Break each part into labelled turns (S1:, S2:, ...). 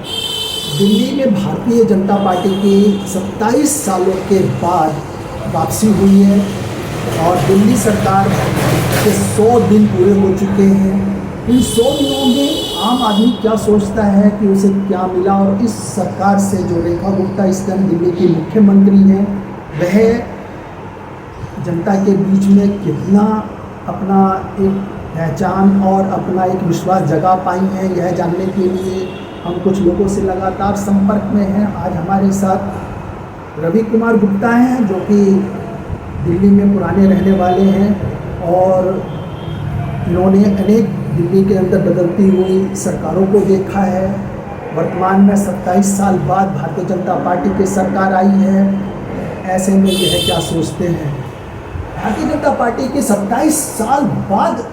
S1: दिल्ली में भारतीय जनता पार्टी की 27 सालों के बाद वापसी हुई है और दिल्ली सरकार के 100 दिन पूरे हो चुके हैं। इन 100 दिनों में आम आदमी क्या सोचता है कि उसे क्या मिला, और इस सरकार से जो रेखा गुप्ता इस टाइम दिल्ली की मुख्यमंत्री हैं, वह जनता के बीच में कितना अपना एक पहचान और अपना एक विश्वास जगा पाई हैं, यह जानने के लिए हम कुछ लोगों से लगातार संपर्क में हैं। आज हमारे साथ रवि कुमार गुप्ता हैं, जो कि दिल्ली में पुराने रहने वाले हैं और इन्होंने अनेक दिल्ली के अंदर बदलती हुई सरकारों को देखा है। वर्तमान में 27 साल बाद भारतीय जनता पार्टी की सरकार आई है। ऐसे में यह क्या सोचते हैं, भारतीय जनता पार्टी की 27 साल बाद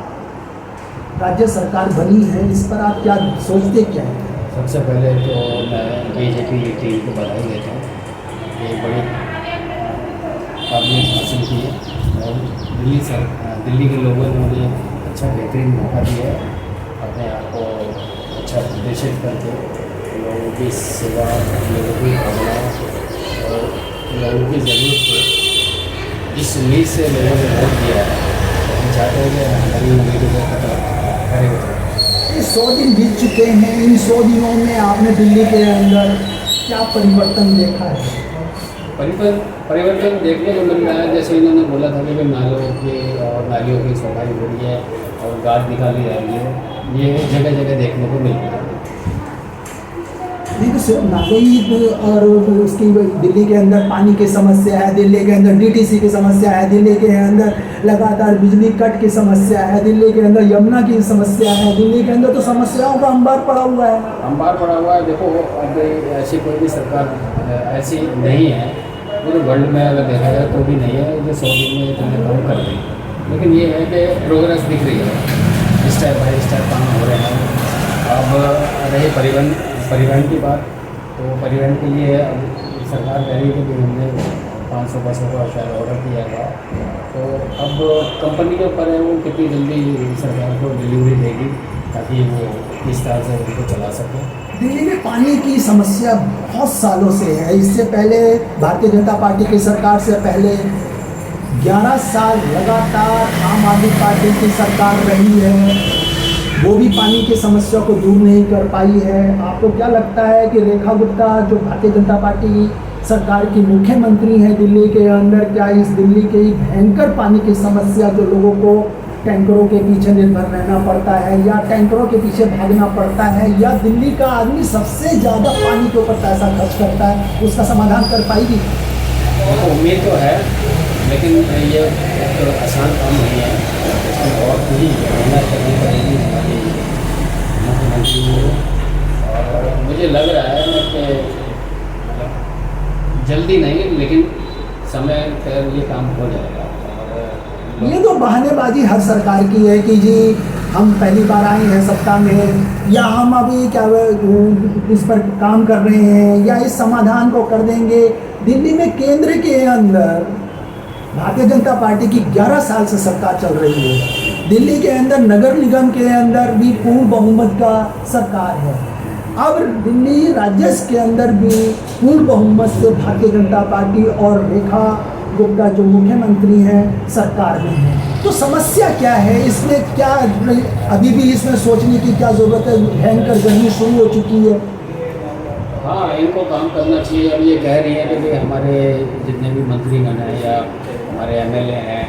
S1: राज्य सरकार बनी है, इस पर आप क्या सोचते क्या हैं?
S2: सबसे पहले तो मैं बीजेपी की टीम को बधाई देता हूँ। ये बड़ी काबिलियत हासिल की है और दिल्ली के लोगों ने मुझे अच्छा बेहतरीन मौका दिया है अपने आप को अच्छा प्रदर्शित करके लोगों की सेवा, लोगों की भावना और लोगों की ज़रूरत को जिस उम्मीद से लोगों ने वोट दिया है, हम चाहते हैं कि हमारी उम्मीदों को खड़े होते हैं।
S1: 100 दिन बीत चुके हैं। इन 100 दिनों में आपने दिल्ली के अंदर क्या परिवर्तन देखा है?
S2: परिवर्तन देखने को मिल रहा है। जैसे इन्होंने बोला था कि नालों की और नालियों की सफाई हो रही है और गाद निकाली जा रही है, ये जगह जगह देखने को मिल रहा है।
S1: नहीं तो सिर्फ नाली और उसकी दिल्ली के अंदर पानी की समस्या है, दिल्ली के अंदर डीटीसी की समस्या है, दिल्ली के अंदर लगातार बिजली कट की समस्या है, दिल्ली के अंदर यमुना की समस्या है, दिल्ली के अंदर तो समस्याओं का अंबार पड़ा हुआ है।
S2: अंबार पड़ा हुआ है। देखो, अब ऐसी कोई भी सरकार ऐसी नहीं है, पूरे वर्ल्ड में अगर देखा जाए तो भी नहीं है जो 100 दिन में इतने काम कर रही है। लेकिन ये है कि प्रोग्रेस दिख रही है, स्टेप बाय स्टेप काम हो रहे हैं। अब रही परिवहन की बात, तो परिवहन के लिए अब सरकार कह रही है कि हमने 500 बसों का शायद ऑर्डर किया था, तो अब कंपनी के ऊपर है वो कितनी जल्दी सरकार को डिलीवरी देगी ताकि वो इस तरह से उनको चला सके।
S1: दिल्ली में पानी की समस्या बहुत सालों से है। इससे पहले भारतीय जनता पार्टी की सरकार से पहले 11 साल लगातार आम आदमी पार्टी की सरकार रही है, वो भी पानी की समस्या को दूर नहीं कर पाई है। आपको क्या लगता है कि रेखा गुप्ता जो भारतीय जनता पार्टी की सरकार की मुख्यमंत्री हैं दिल्ली के अंदर, क्या इस दिल्ली के भयंकर पानी की समस्या जो लोगों को टैंकरों के पीछे निर्भर रहना पड़ता है या टैंकरों के पीछे भागना पड़ता है, या दिल्ली का आदमी सबसे ज़्यादा पानी के ऊपर पैसा खर्च करता है, उसका समाधान कर पाएगी?
S2: उम्मीद तो है, लेकिन ये तो आसान काम नहीं है। इसमें बहुत ही मेहनत करनी पड़ेगी हमारी मुख्यमंत्री को, और मुझे लग रहा है कि जल्दी नहीं लेकिन समय पर ये काम हो जाएगा।
S1: ये तो बहानेबाजी हर सरकार की है कि जी हम पहली बार आए हैं सत्ता में, या हम अभी क्या इस पर काम कर रहे हैं, या इस समाधान को कर देंगे। दिल्ली में केंद्र के अंदर भारतीय जनता पार्टी की 11 साल से सरकार चल रही है। दिल्ली के अंदर नगर निगम के अंदर भी पूर्ण बहुमत का सरकार है। अब दिल्ली राज्य के अंदर भी पूर्ण बहुमत से भारतीय जनता पार्टी और रेखा गुप्ता जो मुख्यमंत्री हैं सरकार में हैं। तो समस्या क्या है इसमें? क्या अभी भी इसमें सोचने की क्या ज़रूरत है? भयंकर गर्मी शुरू हो चुकी है।
S2: हाँ, इनको काम करना चाहिए। अब ये कह रही है कि हमारे जितने भी मंत्रीगण हैं या हमारे एमएलए हैं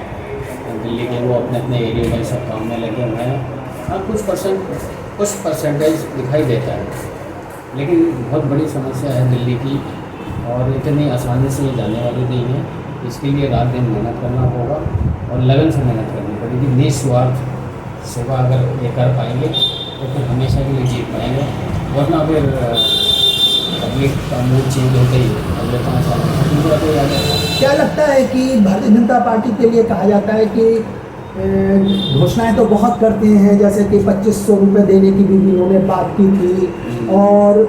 S2: दिल्ली के, वो अपने अपने एरिया में सब काम में लगे हुए हैं। हाँ, कुछ परसेंटेज दिखाई देता है, लेकिन बहुत बड़ी समस्या है दिल्ली की और इतनी आसानी से ये जाने वाली नहीं है। इसके लिए रात दिन मेहनत करना होगा और लगन से मेहनत करनी पड़ेगी। निस्वार्थ सेवा अगर ये कर पाएंगे तो फिर हमेशा के लिए जीत पाएंगे, वरना फिर पब्लिक का मूड चेंज होता ही है। अगले 5 साल में
S1: क्या लगता है कि भारतीय जनता पार्टी के लिए कहा जाता है कि घोषणाएं तो बहुत करते हैं, जैसे कि 2500 रुपये देने की भी उन्होंने बात की थी, और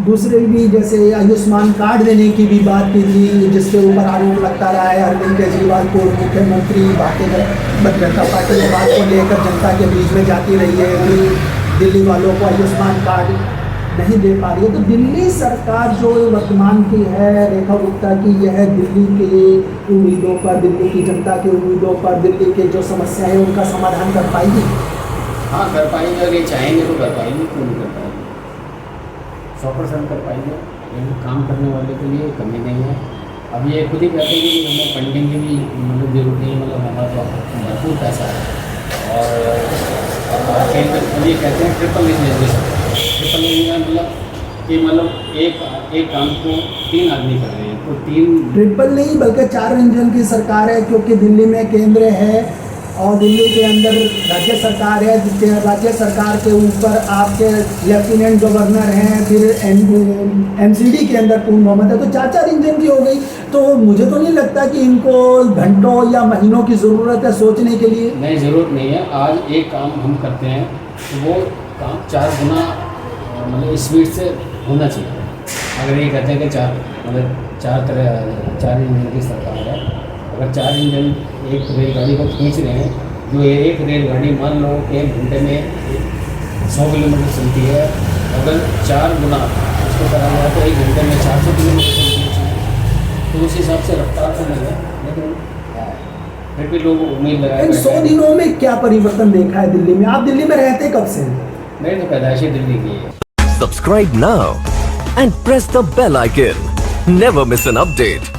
S1: दूसरे भी जैसे आयुष्मान कार्ड देने की भी बात की थी, जिसके ऊपर आरोप लगता रहा है अरविंद केजरीवाल को मुख्यमंत्री भारतीय जनता पार्टी बात को लेकर जनता के बीच में जाती रही है कि दिल्ली वालों को आयुष्मान कार्ड नहीं दे पा रही है। तो दिल्ली सरकार जो वर्तमान की है रेखा गुप्ता की, यह दिल्ली के उम्मीदों पर, दिल्ली की जनता के उम्मीदों पर, दिल्ली के जो समस्या है उनका समाधान कर पाएगी?
S2: हाँ कर पाएंगे, अगर ये चाहेंगे तो कर पाएंगे, क्यों नहीं कर पाएंगे, 100% कर पाएंगे। लेकिन काम करने वाले के लिए कमी नहीं है। अब ये खुद ही कहते हैं कि हमें फंडिंग की भी मतलब जरूरत नहीं है, मतलब हमारे पास भरपूर पैसा है। और केंद्र ये कहते हैं ट्रिपल इंजन, ट्रिपल इंजन मतलब कि मतलब एक काम को 3 आदमी कर रहे हैं, तो 3
S1: ट्रिपल नहीं बल्कि 4 इंजन की सरकार है, क्योंकि दिल्ली में केंद्र है और दिल्ली के अंदर राज्य सरकार है, जिसके राज्य सरकार के ऊपर आपके लेफ्टिनेंट गवर्नर हैं, फिर एमसीडी के अंदर पूर्ण बहुमत है, तो 4 इंजन की हो गई। तो मुझे तो नहीं लगता कि इनको घंटों या महीनों की ज़रूरत है सोचने के लिए।
S2: नहीं, ज़रूरत नहीं है। आज एक काम हम करते हैं तो वो काम 4 गुना मतलब स्पीड से होना चाहिए। अगर ये कहते हैं कि 4 इंजन की सरकार है, अगर 4 इंजन एक रेलगाड़ी को खींच रहे हैं, जो एक रेलगाड़ी मान लो 1 घंटे में 100 किलोमीटर चलती है, अगर 4 गुना उसको करा जाए तो 1 घंटे में 400 किलोमीटर चलती है। तो उस हिसाब से रफ्तार तो नहीं है, लेकिन फिर भी लोग उम्मीद लगाए।
S1: इन 100 दिनों में क्या परिवर्तन देखा है दिल्ली में? आप दिल्ली में रहते कब से हैं?
S2: मेरी तो पैदाइशी दिल्ली की है।
S3: Subscribe now and press the bell icon. Never miss an update.